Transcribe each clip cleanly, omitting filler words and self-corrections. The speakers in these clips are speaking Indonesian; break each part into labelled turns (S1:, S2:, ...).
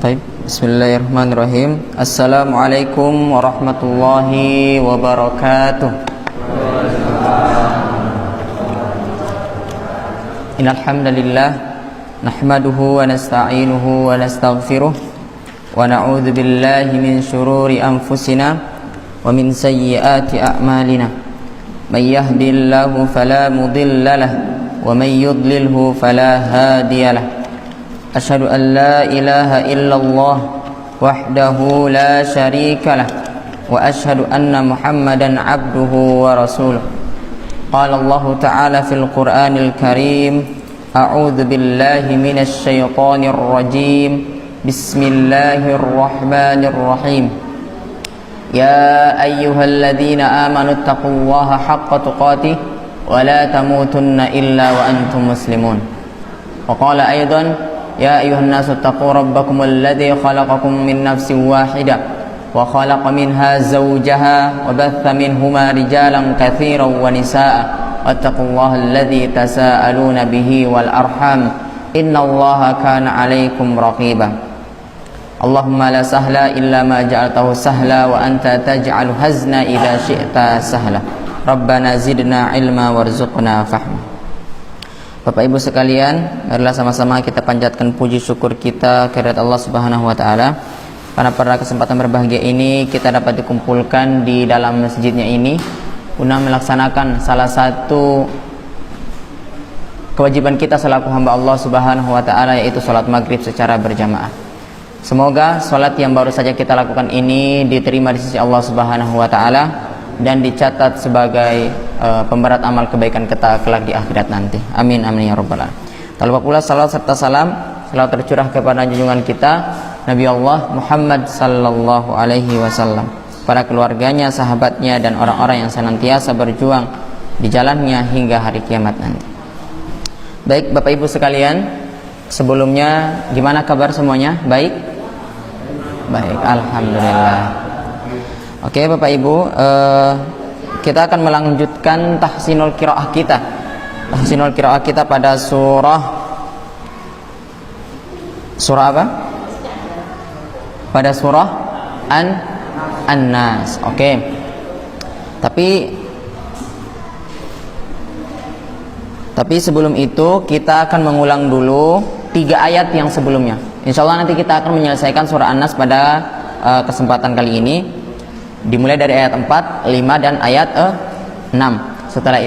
S1: Baik, bismillahirrahmanirrahim. Assalamualaikum warahmatullahi wabarakatuh. Innal hamdalillah nahmaduhu wa nasta'inuhu wa nastaghfiruh wa na'udzu billahi min shururi anfusina wa min sayyiati a'malina. May yahdihillahu fala mudilla lahu wa may yudlilhu fala hadiya lahu. Asyhadu an la ilaha illallah wahdahu la syarika lah wa asyhadu anna Muhammadan abduhu wa rasuluh. Qala Allah ta'ala fil Qur'anil Karim, a'udzu billahi minasy syaithanir rajim. Bismillahirrahmanirrahim. Ya ayyuhalladzina amanu taqullaha haqqa tuqatih wa la tamutunna illa wa antum muslimun. Wa qala aidan يا أيها الناس اتقوا ربكم الذي خلقكم من نفس واحدة وخلق منها زوجها وبث منهما رجالا كثيرا ونساء واتقوا الله الذي تساءلون به والأرحام إن الله كان عليكم رقيبا اللهم لا سهل إلا ما جعلته سهلا وأنت تجعل حزنا إذا شئت سهلا ربنا زدنا علما وارزقنا فهما. Bapak Ibu sekalian, marilah sama-sama kita panjatkan puji syukur kita kehadirat Allah Subhanahu wa taala. Karena pada kesempatan berbahagia ini kita dapat dikumpulkan di dalam masjidnya ini guna melaksanakan salah satu kewajiban kita selaku hamba Allah Subhanahu wa taala, yaitu salat maghrib secara berjamaah. Semoga salat yang baru saja kita lakukan ini diterima di sisi Allah Subhanahu wa taala dan dicatat sebagai pemberat amal kebaikan kita kelak di akhirat nanti. Amin amin ya rabbal alamin. Tak lupa pula salawat serta salam selalu tercurah kepada junjungan kita Nabi Allah Muhammad sallallahu alaihi wasallam, para keluarganya, sahabatnya dan orang-orang yang senantiasa berjuang di jalannya hingga hari kiamat nanti. Baik Bapak Ibu sekalian, sebelumnya gimana kabar semuanya? Baik? Baik, alhamdulillah. Oke Bapak Ibu, kita akan melanjutkan tahsinul qiraah kita. Tahsinul qiraah kita pada surah apa? Pada surah An-Nas. Oke. Tapi sebelum itu kita akan mengulang dulu 3 ayat yang sebelumnya. Insya Allah nanti kita akan menyelesaikan surah An-Nas pada kesempatan kali ini. Dimulai dari ayat 4, 5 dan ayat 6.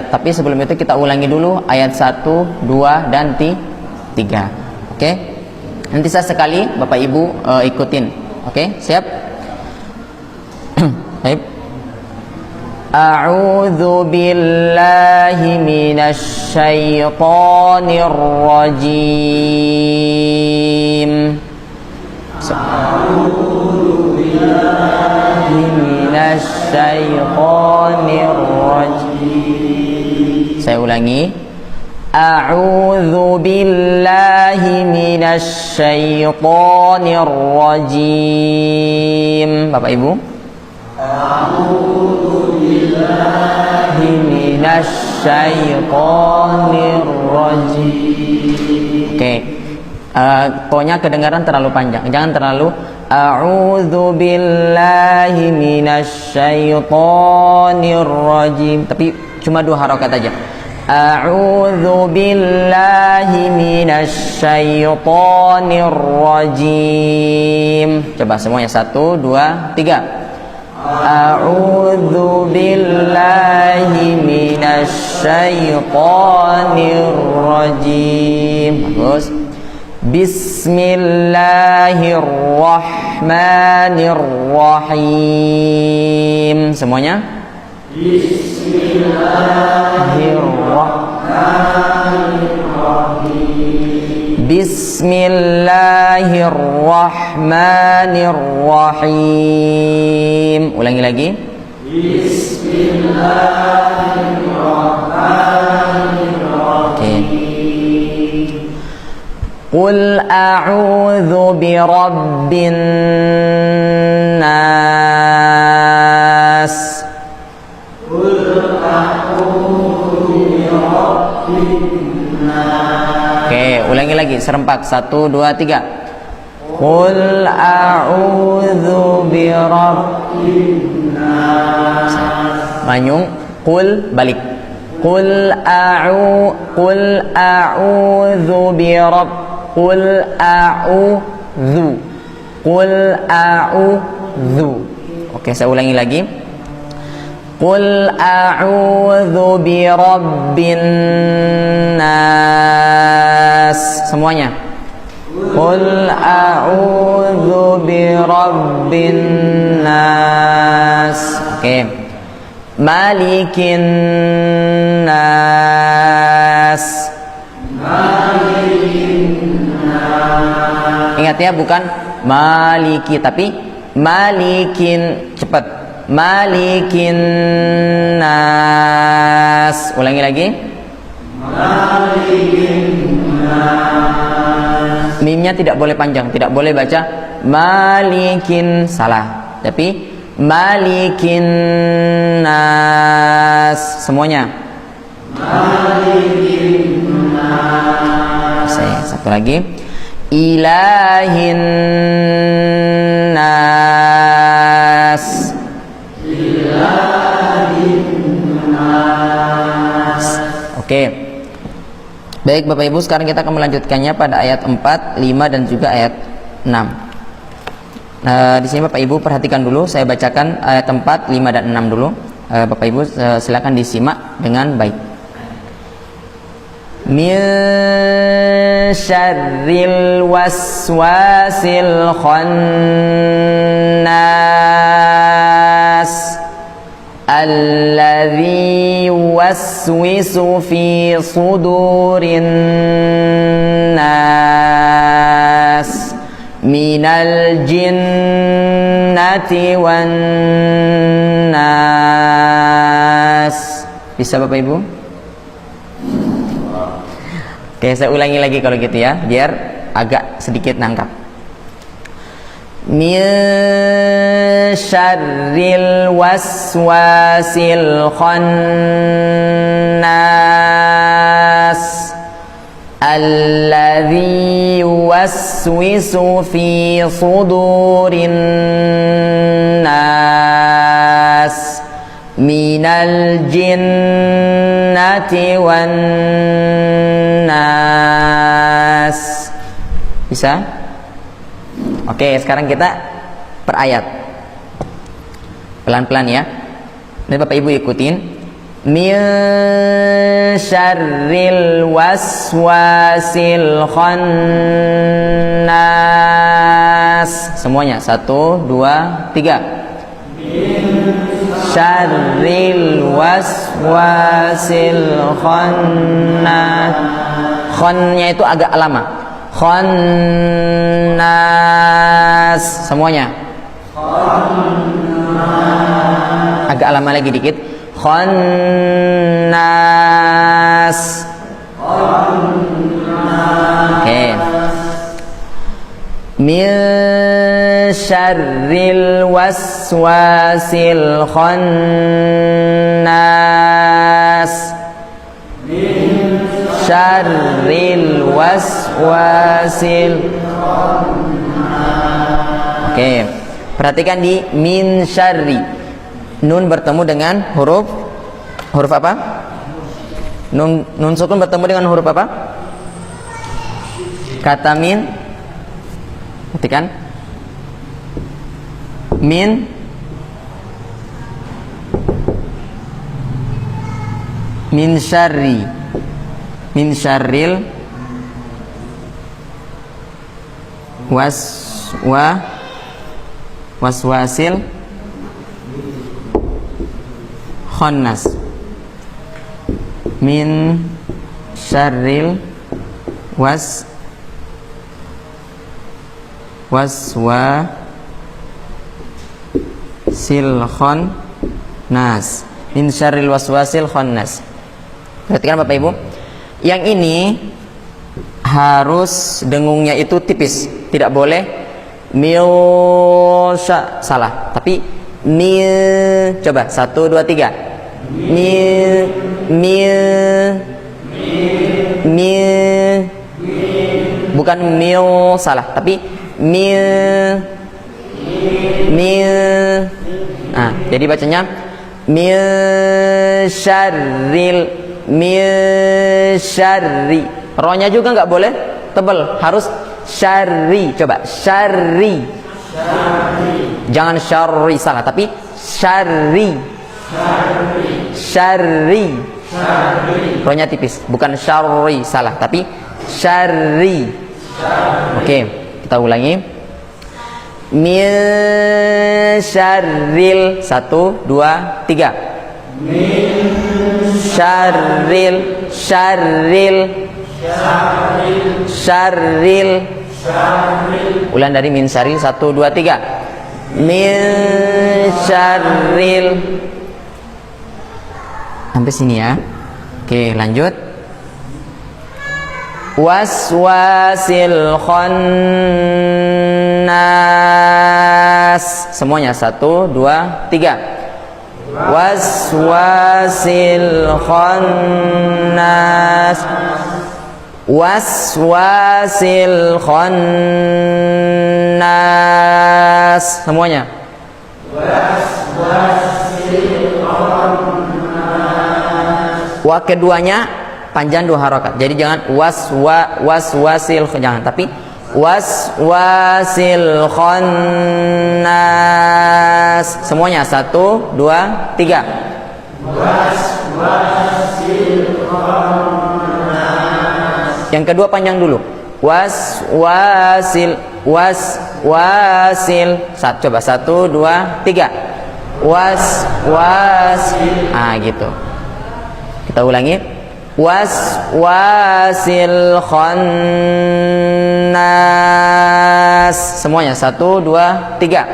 S1: Tapi sebelum itu kita ulangi dulu ayat 1, 2 dan 3. Oke? Nanti saya sekali Bapak Ibu ikutin. Oke? Siap? Baik. A'udzu billahi minasy syaithanir rajim. A'udzu billahi minasyaitonir rajim. Saya ulangi. A'udzu billahi minasyaitonir rajim. Bapak Ibu. A'udzu billahi minasyaitonir rajim. Oke. Pokoknya kedengaran terlalu panjang. Jangan terlalu A'udzu billahi minasyaitonir rajim. Tapi cuma 2 harokat aja. A'udzu billahi minasyaitonir rajim. Coba semuanya 1, 2, 3. A'udzu billahi minasyaitonir rajim. Bagus. Bismillahirrahmanirrahim. Semuanya? Bismillahirrahmanirrahim. Bismillahirrahmanirrahim. Ulangi lagi. Bismillahirrahmanirrahim. Oke. Qul a'udzu birabbin nas. Qul a'udzu birabbin nas. Oke, ulangi lagi serempak. 1, 2, 3. Qul a'udzu birabbin nas. Manyung, qul balik. Qul a'udzu birabb. Qul a'udzu. Qul a'udzu. Oke, saya ulangi lagi. Qul a'udzu birabbin nas. Semuanya. Qul a'udzu birabbin nas. Oke. Malikin nas. Ingat ya, bukan maliki tapi malikin. Cepat. Malikin nas. Ulangi lagi. Malikin nas. Mimnya tidak boleh panjang, tidak boleh baca malikin, salah. Tapi malikin nas. Semuanya. Malikin nas. Satu lagi. Ilahin nas. Oke. Baik Bapak Ibu, sekarang kita akan melanjutkannya pada ayat 4, 5 dan juga ayat 6. Di sini Bapak Ibu perhatikan dulu, saya bacakan ayat 4, 5 dan 6 dulu. Bapak Ibu silakan disimak dengan baik. Min syarril waswasil khannas alladzi yuwaswisu fi sudurin nas minal jinnati wan nas. Bisa Bapak Ibu? Oke, saya ulangi lagi kalau gitu ya, biar agak sedikit nangkap. Min syarril waswasil khannas alladzi yuwaswisu fi sudurin nas minal jinnati wan nas. Bisa? Oke, sekarang kita per ayat. Pelan-pelan ya. Nanti Bapak Ibu ikutin. Min syarril waswasil khannas. Semuanya. 1, 2, 3. Syarril waswasil khannas. Khonnya itu agak lama. Khannas. Semuanya. Agak lama lagi dikit. Khannas. Oke. Min syarril waswasil khannas. Syarril waswasil. Oke, perhatikan di min syarri. Nun bertemu dengan huruf apa? Nun sukun bertemu dengan huruf apa? Kata min. Perhatikan. Min syarri. Min syarril waswasil khannas. Min syarril waswasil khannas. Min syarril waswasil khannas. Perhatikan Bapak Ibu. Yang ini harus dengungnya itu tipis, tidak boleh milsha, salah. Tapi mil, coba 1, 2, 3. Mil. Bukan bukan mil salah, tapi mil. Nah, jadi bacanya min syarri. Rohnya juga nggak boleh tebal, harus syarri. Coba syarri. Jangan syarri salah, tapi syarri. Rohnya tipis, bukan syarri salah, tapi syarri. Oke, kita ulangi. Min syarril. 1, 2, 3. Min syarril. Ulang dari min syarril. 1, 2, 3. Min syarril. Sampai sini ya. Oke, lanjut. Waswasil khannas. Semuanya 1, 2, 3. Waswasil khannas. Waswasil khannas. Semuanya. Waswasil khannas. Wa keduanya panjang 2 harokat. Jadi jangan waswasil, jangan, tapi waswasil khannas. Semuanya 1, 2, 3. Waswasil khannas. Yang kedua panjang dulu. Waswasil. Coba 1, 2, 3. Waswasil. Gitu. Kita ulangi. Waswasil khannas. Semuanya 1, 2, 3.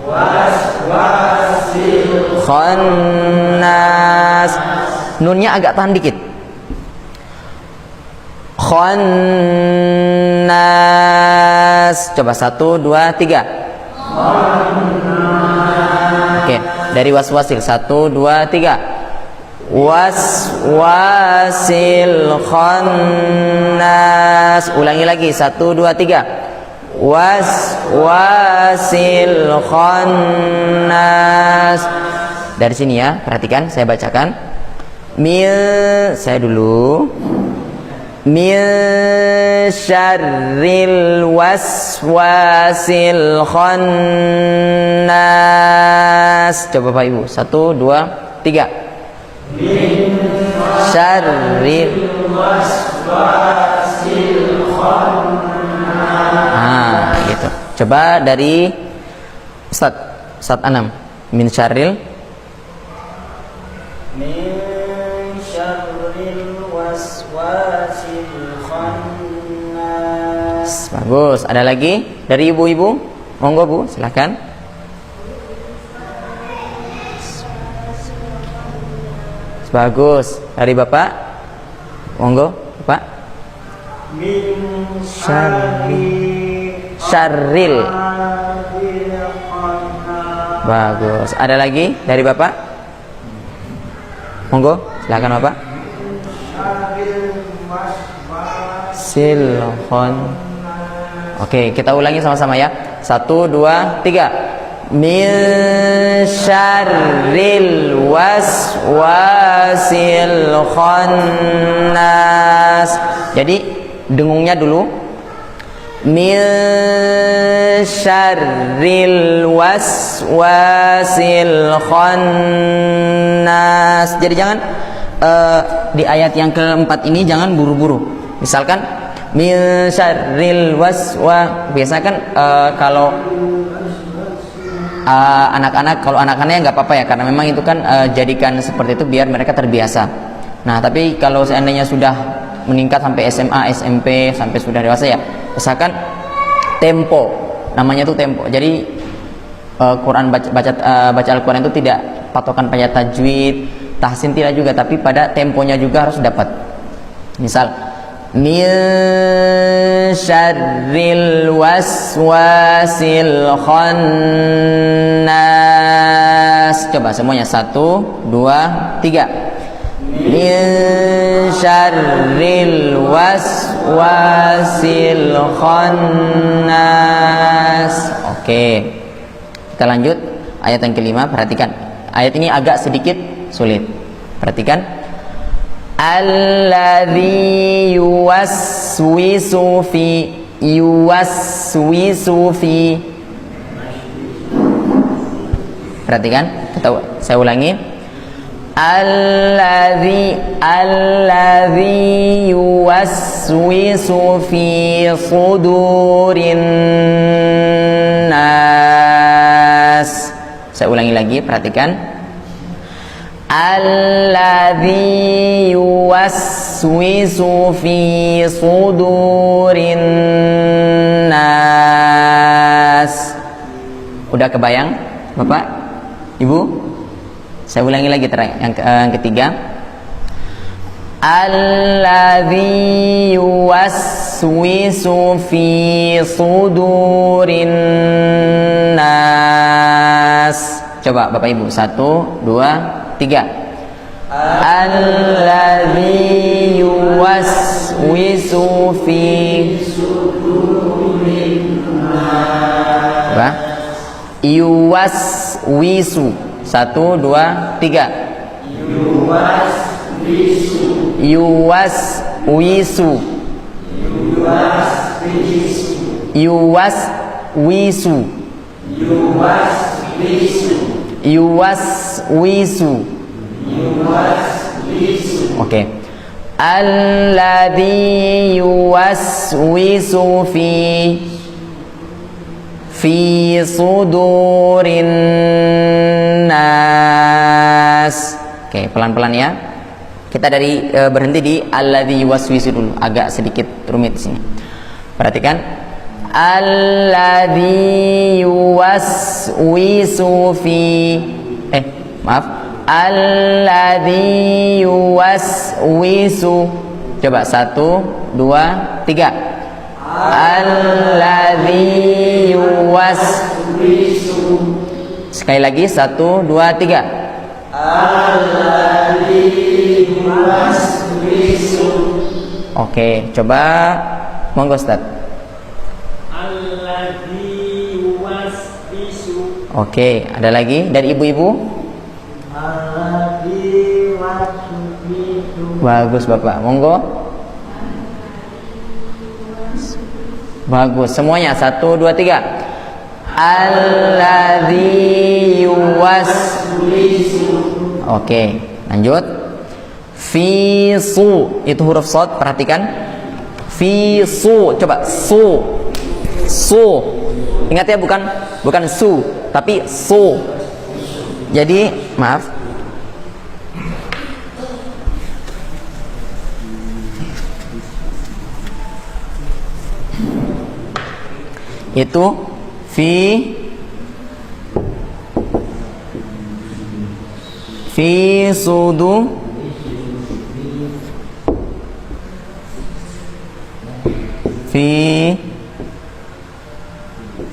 S1: Waswasil khannas. Nunnya agak tahan dikit. Khannas. Coba 1, 2, 3. Oke, dari waswasil. 1, 2, 3. Waswasil khannas. Ulangi lagi. 1, 2, 3. Waswasil khannas. Dari sini ya, perhatikan, saya bacakan. Saya dulu. Min syarril waswasil khannas. Coba Pak Ibu. 1, 2, 3. Min syarril waswasil khannas. Gitu. Coba dari Ustaz Anam. Min syarril waswasil khannas. Bagus. Ada lagi dari ibu-ibu? Monggo Bu, silakan. Bagus. Dari Bapak? Monggo, Bapak. Min syarril. Bagus. Ada lagi dari Bapak? Monggo, silakan Bapak. Silhon. Oke, kita ulangi sama-sama ya. 1, 2, 3. Min syarril waswasil khannas. Jadi dengungnya dulu. Min syarril waswasil khannas. Jadi jangan di ayat yang keempat ini jangan buru-buru. Misalkan min syarril biasa kan kalau anak-anak, kalau anak-anaknya nggak apa-apa ya, karena memang itu kan jadikan seperti itu biar mereka terbiasa. Nah, tapi kalau seandainya sudah meningkat sampai SMA, SMP, sampai sudah dewasa ya, misalkan tempo, namanya itu tempo. Jadi Quran baca Al-Quran itu tidak patokan pada tajwid, tahsin tidak juga, tapi pada temponya juga harus dapat. Misal min syarril waswasil khannas. Coba semuanya 1, 2, 3. min syarril waswasil khannas. Oke, kita lanjut ayat yang kelima. Perhatikan, ayat ini agak sedikit sulit. Perhatikan, alladzi yuwaswisu fi. Perhatikan, saya ulangi. Alladzi yuwaswisu fi sudurin nas. Saya ulangi lagi, perhatikan. Alladzi yuwaswisu fi sudurin nas. Udah kebayang, Bapak, Ibu? Saya ulangi lagi yang ketiga. Alladzi yuwaswisu fi sudurin nas. Coba Bapak Ibu, 1, 2, 3. Alladzi yuwaswisu fi sudurin nas. Coba. Yuwaswisu. 1, 2, 3. Yuwaswisu. Oke. Alladzi yuwaswisu fi sudurin nas. Oke, pelan-pelan ya. Kita berhenti di alladzi yuwaswisu dulu, agak sedikit rumit di sini. Perhatikan, alladzi yuwaswisu alladzi yuwaswisu. Coba 1, 2, 3. Alladzi yuwaswisu. Sekali lagi, 1, 2, 3. Alladzi yuwaswisu. Oke, coba monggo Ustaz. Alladzi yuwaswisu. Oke, ada lagi dari ibu-ibu? Alladzi yuwaswisu. Bagus Bapak, monggo. Bagus, semuanya 1, 2, 3. Alladzi yuwaswisu. Oke, lanjut. Fi su, itu huruf shad, perhatikan. Fi su, coba su. Ingat ya, bukan su, tapi su. Jadi, maaf. Itu fi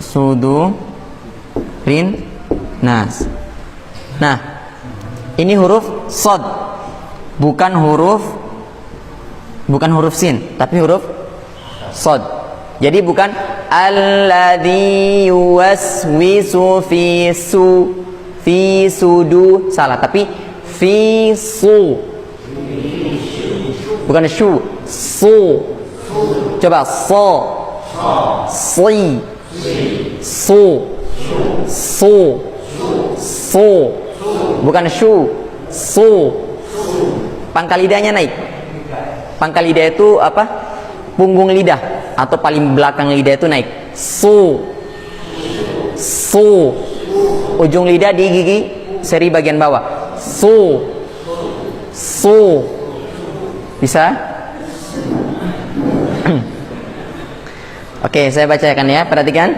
S1: sudu rin nas. Nah, ini huruf shad, bukan huruf sin, tapi huruf shad. Jadi bukan alladzi yuwaswisu fi sudu, salah, tapi fi su. Bukan shu, su. Coba so. Si. Su. Bukan shu, su. Pangkal lidahnya naik. Pangkal lidah itu apa? Punggung lidah atau paling belakang lidah itu naik. Su. Ujung lidah di gigi seri bagian bawah. Su. Bisa? Oke, saya bacakan ya, perhatikan.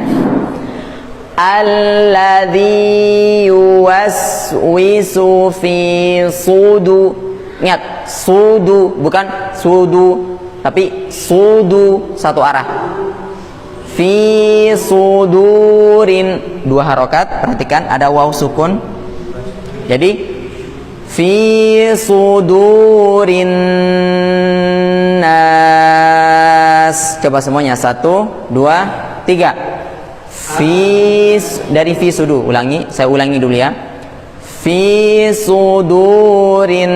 S1: Alladzi yuwaswisu fi sudu. Ingat, sudu, bukan sudu, tapi sudu, satu arah. Fi sudurin, 2 harokat. Perhatikan, ada waw sukun. Jadi Fi sudurin nas. Coba semuanya, 1, 2, 3. Dari fi sudu, ulangi, saya ulangi dulu ya. Fi sudurin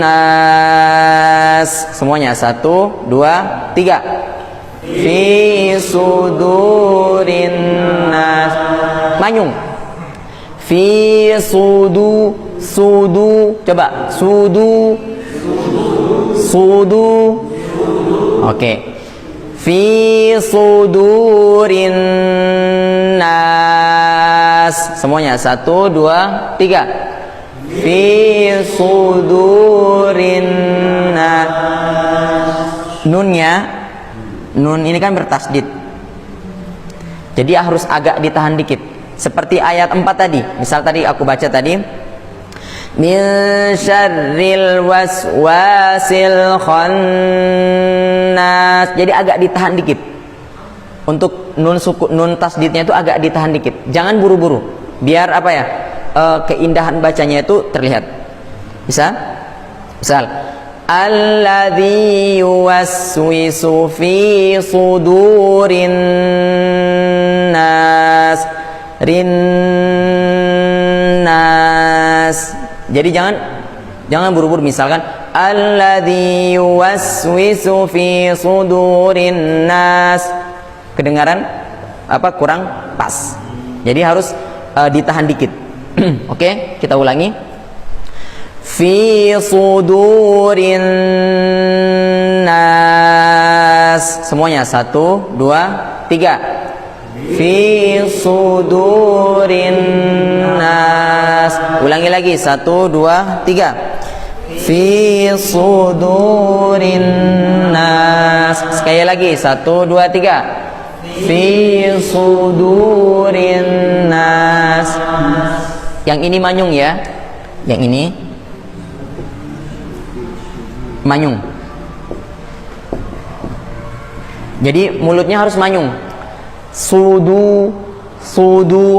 S1: nas. Semuanya, 1, 2, 3. Fi sudurin nas. Manyung. Fi sudu. Coba sudu. Oke. Fi sudurin nas. Semuanya, 1, 2, 3. Fi sudurin nas. Nun ini kan bertasdid, jadi harus agak ditahan dikit. Seperti ayat 4 tadi. Misal tadi aku baca tadi, min syarril waswasil khannas. Jadi agak ditahan dikit. Untuk nun tasdidnya itu agak ditahan dikit. Jangan buru-buru. Biar apa ya? Keindahan bacanya itu terlihat. Bisa? Misal alladzi yuwaswisu fi sudurin nas. Rinnas. Jadi jangan buru-buru. Misalkan alladzi yuwaswisu fi sudurin nas, kedengaran kurang pas. Jadi harus ditahan dikit. Oke, kita ulangi. Fi sudurin nas. Semuanya, 1, 2, 3. Fi sudurin nas. Ulangi lagi, 1, 2, 3. Fi sudurin nas. Sekali lagi, 1, 2, 3. Fi sudurin nas. Yang ini manyung ya. Yang ini manyung. Jadi mulutnya harus manyung. Sudu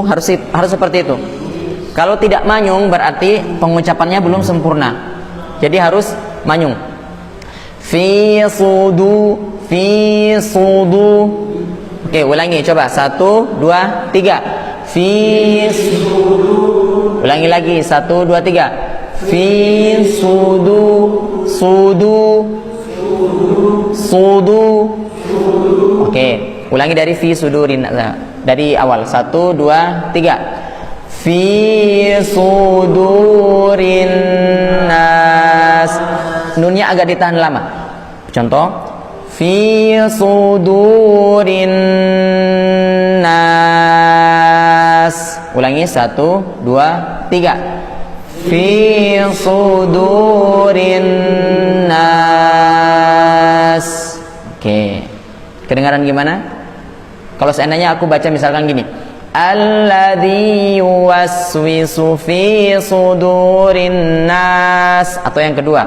S1: harus seperti itu. Kalau tidak manyung berarti pengucapannya belum sempurna. Jadi harus manyung. Fi sudu. Oke, ulangi, coba 1, 2, 3. Fi sudu. Ulangi lagi, 1, 2, 3. Fi sudu. Oke, ulangi dari fi sudurin, dari awal, 1, 2, 3. Fi sudurin nas. Nunnya agak ditahan lama. Contoh, fi sudurin nas. Ulangi, 1, 2, 3. Fi sudurin nas. Oke, kedengaran gimana? Kalau seandainya aku baca misalkan gini, alladzi yuwaswisu fi sudurin nas. Atau yang kedua,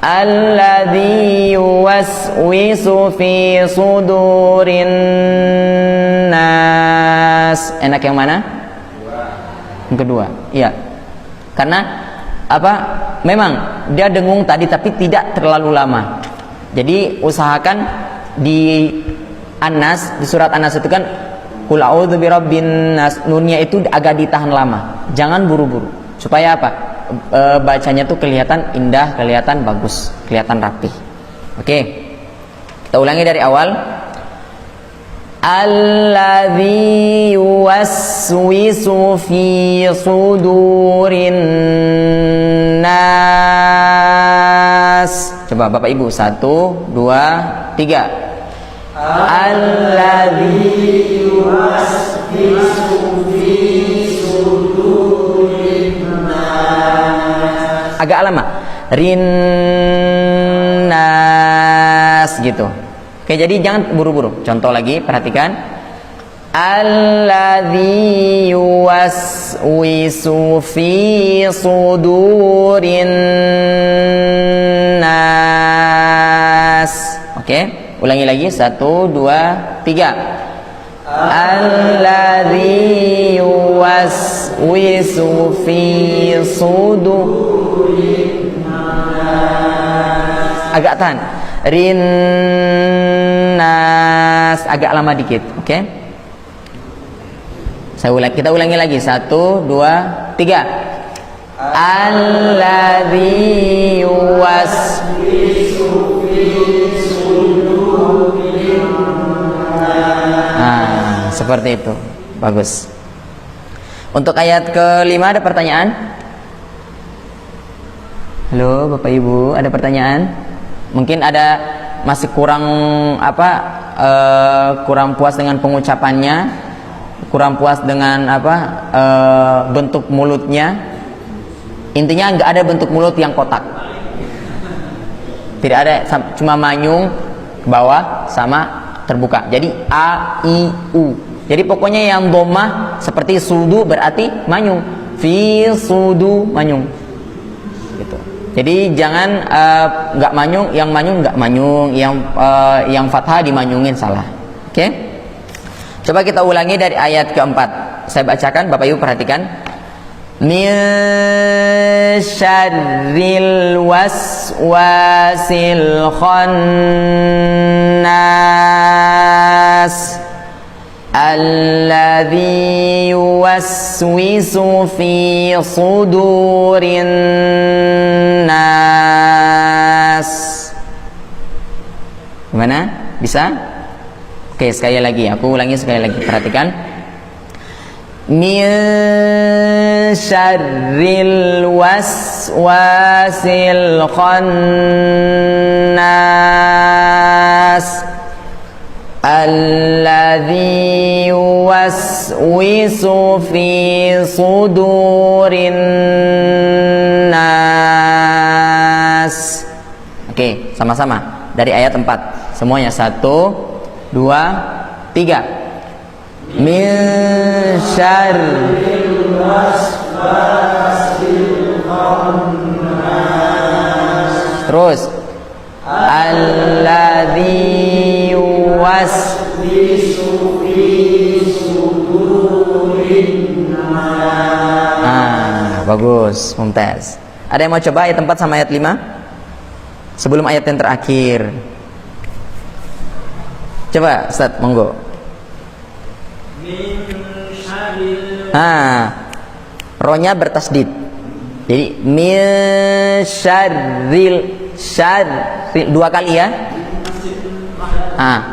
S1: alladzi yuwaswisu fi sudurin nas. Enak yang mana? Yang kedua. Iya. Karena memang dia dengung tadi tapi tidak terlalu lama. Jadi usahakan di An-Nas, di surat An-Nas itu kan qul a'udzu birabbin nas, nunnya itu agak ditahan lama. Jangan buru-buru. Supaya apa? Bacanya tuh kelihatan indah, kelihatan bagus, kelihatan rapi. Oke. Kita ulangi dari awal. Alladzi yuwaswisu fi sudurin nas. Coba Bapak Ibu, 1, 2, 3. Alladzi yuwaswisu fi sudurin nas. Agak lama. Rinnas gitu. Oke, jadi jangan buru-buru. Contoh lagi, perhatikan. Alladzi yuwaswisu fi sudurin nas. Oke, ulangi lagi, 1, 2, 3. Alladzi yuwaswisu yuwaswisu fi sudur. Agak tahan. Rinnas, agak lama dikit, oke? Kita ulangi lagi. 1, 2, 3. Alladzi yuwaswisu fi sudurin. Nah, seperti itu. Bagus. Untuk ayat kelima ada pertanyaan? Halo Bapak Ibu, ada pertanyaan? Mungkin ada masih kurang kurang puas dengan pengucapannya, kurang puas dengan bentuk mulutnya. Intinya nggak ada bentuk mulut yang kotak, tidak ada, cuma manyung ke bawah sama terbuka. Jadi a i u. Jadi pokoknya yang dhammah seperti sudu berarti manyung, fi sudu manyung gitu. Jadi jangan nggak manyung, yang manyung nggak manyung, yang fathah dimanyungin, salah. Oke? Coba kita ulangi dari ayat keempat. Saya bacakan, Bapak Ibu perhatikan. Min syarril waswasil khannas alladzi yuwaswisu fi sudurin nas. Gimana? Bisa? Oke, sekali lagi, aku ulangi sekali lagi, perhatikan. Min syarril waswasil khannas alladzi yuwaswisu fi sudurin nas. Oke, sama-sama dari ayat 4 semuanya. 1, 2, 3. Min syarril waswasil khannas. Terus alladzi yuwaswisu fi sudurin nas. Bagus, mumtaz. Ada yang mau coba ayat 4 sama ayat 5? Sebelum ayat yang terakhir. Coba, Ustaz, monggo. Ronya bertasdid. Jadi min syarril, syarril 2 kali ya.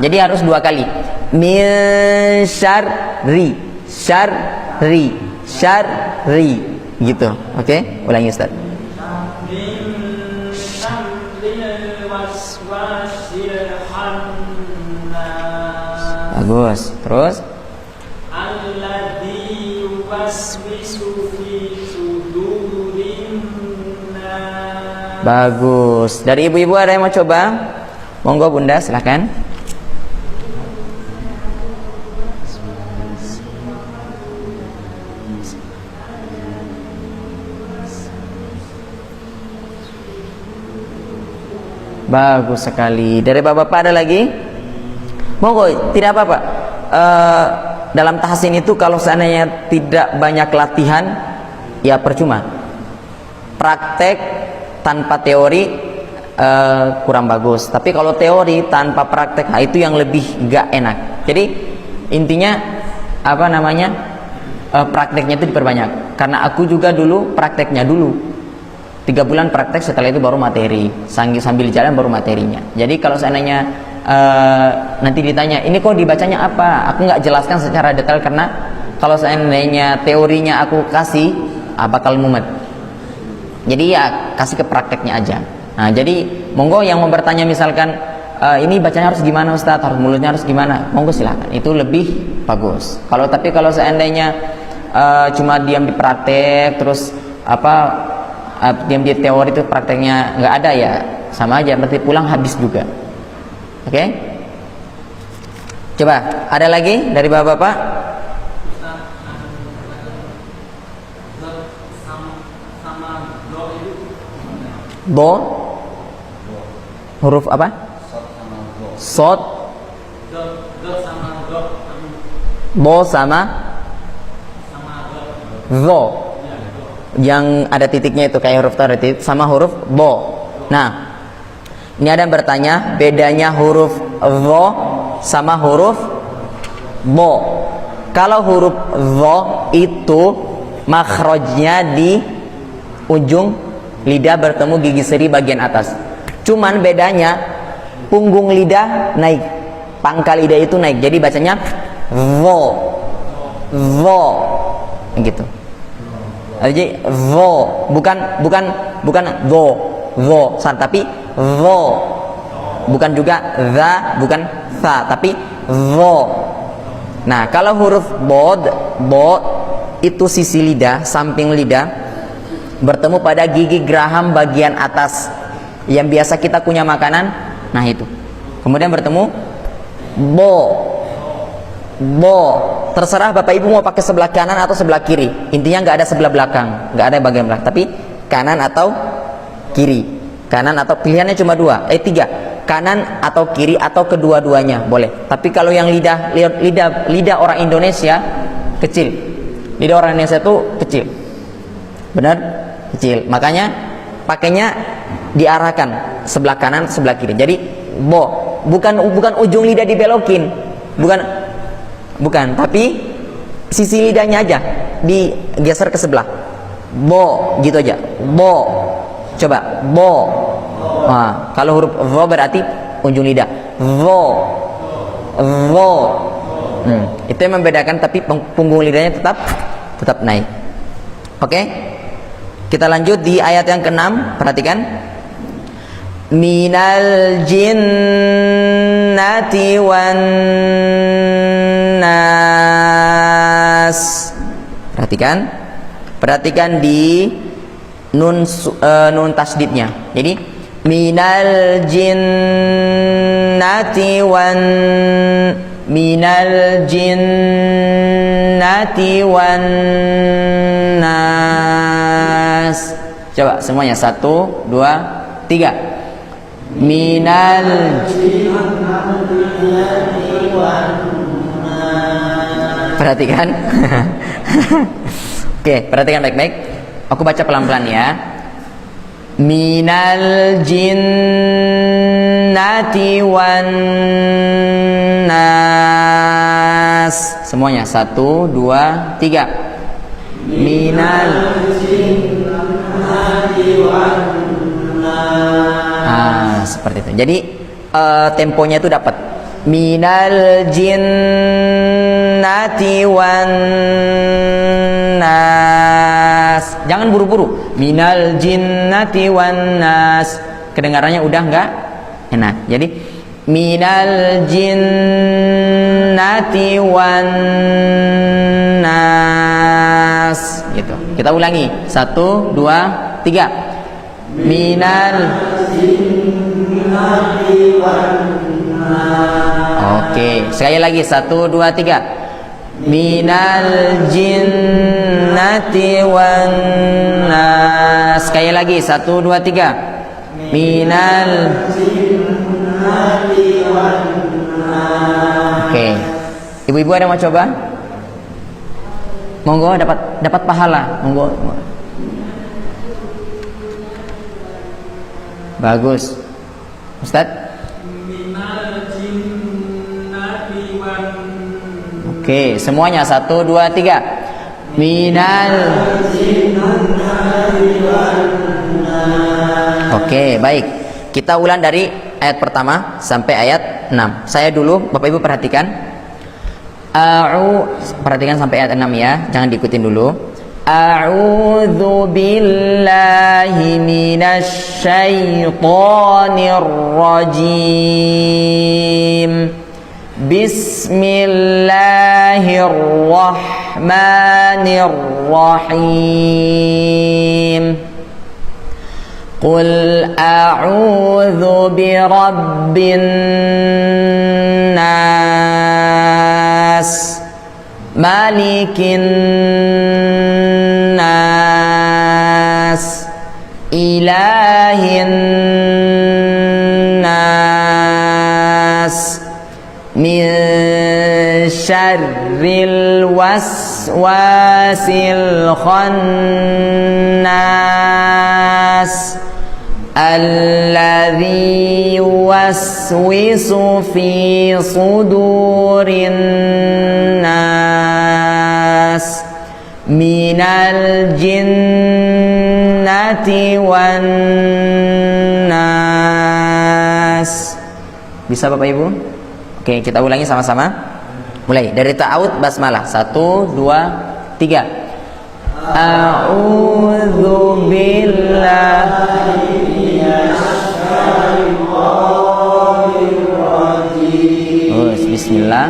S1: Jadi harus 2 kali. Min syarri, syarri, syarri gitu. Oke? Ulangi Ustaz. Min syarril waswasil khannas. Bagus. Terus alladzi yuwaswisu fi sudurin nas. Bagus. Dari ibu-ibu ada yang mau coba? Monggo Bunda, silakan. Bagus sekali. Dari bapak-bapak ada lagi? Monggo, tidak apa-apa. Dalam tahsin itu kalau seandainya tidak banyak latihan, ya percuma. Praktek tanpa teori kurang bagus. Tapi kalau teori tanpa praktek, itu yang lebih gak enak. Jadi intinya prakteknya itu diperbanyak. Karena aku juga dulu prakteknya dulu 3 bulan praktek, setelah itu baru materi. Sambil jalan baru materinya. Jadi kalau seandainya nanti ditanya, ini kok dibacanya apa? Aku nggak jelaskan secara detail karena kalau seandainya teorinya aku kasih, bakal mumet. Jadi ya kasih ke prakteknya aja. Nah, jadi monggo yang mau bertanya misalkan ini bacanya harus gimana Ustadz, harus mulutnya harus gimana? Monggo silakan. Itu lebih bagus. Kalau seandainya cuma diam di praktek terus diam di teori itu prakteknya nggak ada, ya sama aja, berarti pulang habis juga. Oke? Coba, ada lagi dari bapak-bapak? Do? Huruf apa? Sod? Do sama Zo. Yang ada titiknya itu kayak huruf tar titik sama huruf bo. Nah, ini ada yang bertanya bedanya huruf zo sama huruf bo. Kalau huruf zo itu makhrajnya di ujung lidah bertemu gigi seri bagian atas. Cuman bedanya punggung lidah naik, pangkal lidah itu naik. Jadi bacanya zo, zo, gitu. Jadi zo, bukan zo, tapi zo. Bukan juga za, bukan sa, tapi zo. Nah, kalau huruf bod itu sisi lidah, samping lidah bertemu pada gigi geraham bagian atas yang biasa kita kunyah makanan. Nah, itu. Kemudian bertemu bo. Terserah Bapak Ibu mau pakai sebelah kanan atau sebelah kiri. Intinya nggak ada sebelah belakang, nggak ada bagian belakang, tapi kanan atau kiri. Kanan atau pilihannya cuma tiga. Kanan atau kiri atau kedua-duanya boleh. Tapi kalau yang lidah orang Indonesia kecil. Lidah orang Indonesia itu kecil. Benar? Kecil. Makanya pakainya diarahkan sebelah kanan, sebelah kiri. Jadi bukan ujung lidah dibelokin. Bukan, tapi sisi lidahnya aja digeser ke sebelah. Gitu aja. Coba, Nah, kalau huruf vo berarti ujung lidah. Itu yang membedakan, tapi punggung lidahnya tetap naik. Oke? Kita lanjut di ayat yang ke-6, perhatikan. Minal jinnati wan nas. Perhatikan di nun tasdidnya. Jadi minal jinnati wan nas. Coba semuanya, 1, 2, 3. Minal jinnati wan nas. Perhatikan. Oke, perhatikan baik-baik. Aku baca pelan-pelan ya. Minal jinnati wan nas. Semuanya, 1, 2, 3. Minal jinnati wan nas. Seperti itu. Jadi temponya itu dapat. Minal jinnati wan nas. Jangan buru-buru. Minal jinnati wan nas. Kedengarannya udah enggak enak. Jadi minal jinnati wan nas. Gitu. Kita ulangi. 1, 2, 3. Minal jinnati wan nas. Oke, sekali lagi. 1, 2, 3. Minal jinnati wan nas. Sekali lagi. 1, 2, 3. Minal jinnati wan nas. Oke. Ibu-ibu ada mau coba? Monggo, dapat pahala. Monggo. Bagus. Ustaz? Oke, semuanya 1, 2, 3. Minal. Oke, baik. Kita ulang dari ayat pertama sampai ayat 6. Saya dulu, Bapak Ibu perhatikan. Perhatikan sampai ayat 6 ya, jangan diikutin dulu. A'udzu billahi minasy syaithanir rajim. Bismillahirrahmanirrahim. Qul a'udzu birabbin nas, malikin nas, ilahin nas, min syarril waswasil khannas alladzi yuwaswisu fi sudurin nas minal jinnati wan nas. Bisa Bapak Ibu? Oke, kita ulangi sama-sama. Mulai dari ta'awud basmalah. 1, 2, 3. A'udzu billahi minasyaitonir rajim. Bismillah.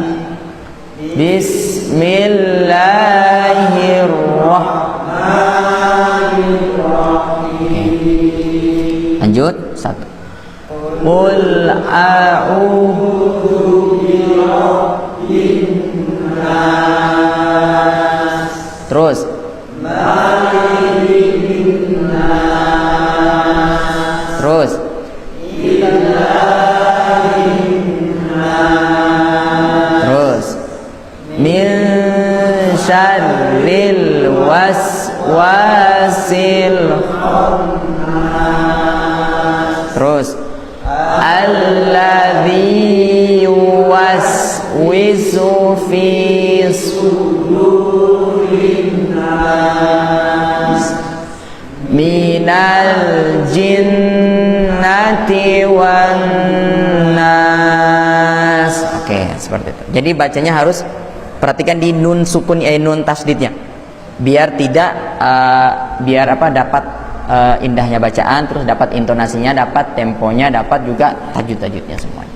S1: Bismillahirrahmanirrahim. Lanjut. 1. Qul a'udzu birabbin nas. Terus. Malikin nas. Terus. Ilahin nas. Terus. Min syarril waswasil khannas. Terus. Alladzi yuwaswisu fi sudurin nas minal jinnati wan nas. Oke, seperti itu. Jadi bacanya harus perhatikan di nun sukun nun tasdidnya. Biar tidak dapat indahnya bacaan, terus dapat intonasinya, dapat temponya, dapat juga tajud-tajudnya semuanya.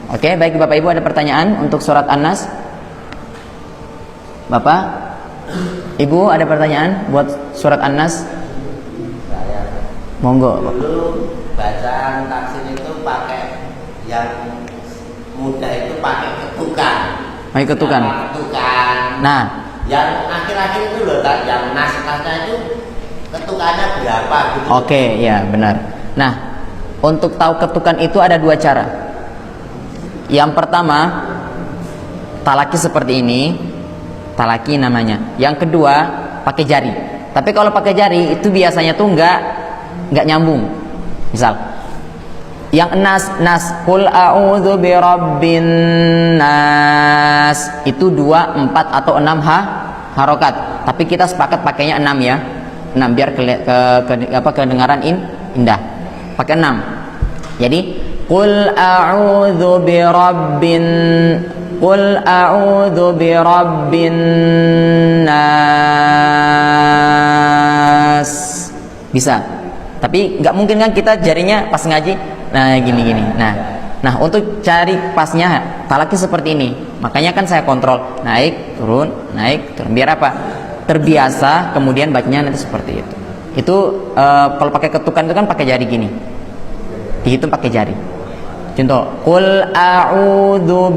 S1: Oke, baik Bapak Ibu, ada pertanyaan untuk surat An-Nas? Bapak, Ibu ada pertanyaan buat surat An-Nas? Monggo.
S2: Dulu bacaan taksin itu pakai yang mudah itu pakai ketukan.
S1: Pakai ketukan.
S2: Ketukan.
S1: Nah,
S2: yang akhir-akhir itu loh, yang nas-nasnya itu ketukannya berapa gitu.
S1: Oke, ya benar. Nah, untuk tahu ketukan itu ada 2 cara. Yang pertama, talaki seperti ini, talaki namanya. Yang kedua, pakai jari. Tapi kalau pakai jari itu biasanya tuh nggak nyambung. Misal, yang nas, qul a'udzu birabbin nas, itu 2, 4 atau 6 harokat. Tapi kita sepakat pakainya 6 ya. 6 biar kedengaran indah. Pakai 6. Jadi qul a'udzu birabbin nas. Bisa. Tapi nggak mungkin kan kita jarinya pas ngaji. Nah, gini. Nah, untuk cari pasnya talaki seperti ini. Makanya kan saya kontrol naik, turun. Biar apa? Terbiasa, kemudian bacanya nanti seperti itu. Itu kalau pakai ketukan itu kan pakai jari gini. Dihitung pakai jari. Contoh, qul a'udzu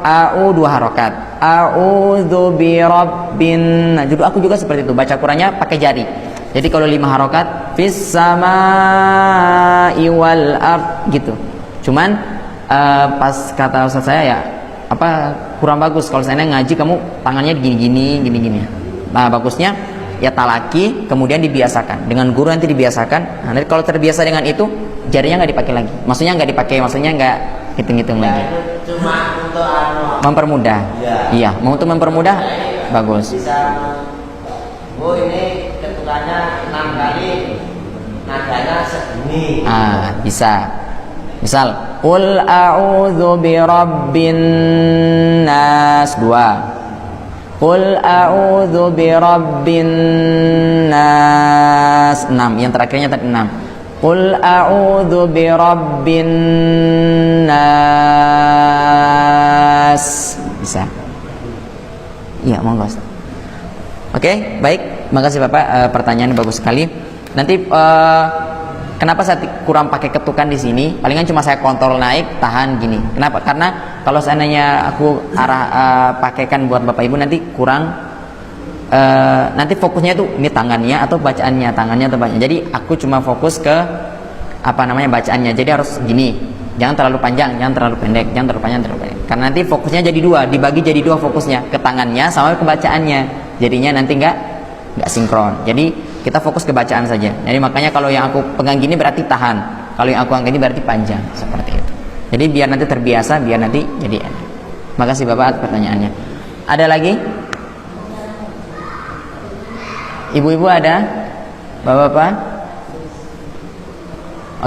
S1: a'u 2 harokat. A'udzu birabbin. Nah, aku juga seperti itu. Baca Qur'annya pakai jari. Jadi kalau 5 harokat, fis samaa'i wal ard gitu. Cuman pas kata Ustaz saya ya kurang bagus kalau saya ngaji kamu tangannya gini. Nah, bagusnya ya talaki kemudian dibiasakan dengan guru, nanti dibiasakan. Nah, nanti kalau terbiasa dengan itu jarinya nggak dipakai lagi. Maksudnya nggak hitung-hitung lagi.
S2: Cuma untuk
S1: mempermudah. Iya, untuk mempermudah bagus.
S2: Bisa. Oh, ini ketukannya 6 kali, nadanya segini.
S1: Bisa. Misal, qul a'udzu birabbin nas 2. Qul a'udzu birabbin nas 6. Yang terakhirnya tadi 6. Qul a'udzu birabbin nas. Bisa. Iya, monggo. Oke, baik. Makasih Bapak, pertanyaannya bagus sekali. Nanti kenapa saya kurang pakai ketukan di sini? Palingan cuma saya kontrol naik, tahan gini. Kenapa? Karena kalau seandainya aku pakaikan buat Bapak Ibu nanti kurang. Nanti fokusnya itu ini tangannya atau bacaannya, tangannya atau bacaannya. Jadi aku cuma fokus ke bacaannya. Jadi harus gini. Jangan terlalu panjang, jangan terlalu pendek, jangan terlalu panjang, terlalu pendek. Karena nanti fokusnya jadi dua, dibagi jadi dua fokusnya, ke tangannya sama ke bacaannya. Jadinya nanti nggak sinkron. Jadi kita fokus ke bacaan saja. Jadi makanya kalau yang aku pegang gini berarti tahan, kalau yang aku angkat ini berarti panjang, seperti itu. Jadi biar nanti terbiasa, biar nanti jadi enak. Makasih Bapak atas pertanyaannya. Ada lagi? Ibu-ibu ada? Bapak-bapak?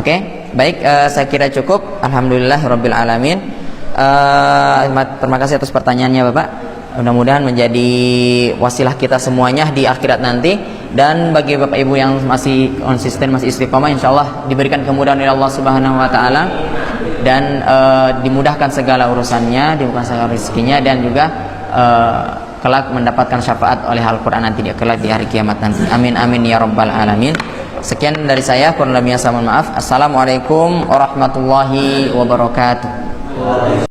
S1: Oke, baik, saya kira cukup. Alhamdulillahirabbil alamin. Terima kasih atas pertanyaannya Bapak. Mudah-mudahan menjadi wasilah kita semuanya di akhirat nanti. Dan bagi Bapak Ibu yang masih konsisten, masih istiqomah, insyaallah diberikan kemudahan oleh Allah Subhanahu wa taala dan dimudahkan segala urusannya, dimudahkan segala rezekinya, dan juga kelak mendapatkan syafaat oleh Al-Qur'an nanti kelak di hari kiamat nanti. Amin amin ya rabbal alamin. Sekian dari saya, kurang lebihnya saya mohon maaf. Assalamualaikum warahmatullahi wabarakatuh.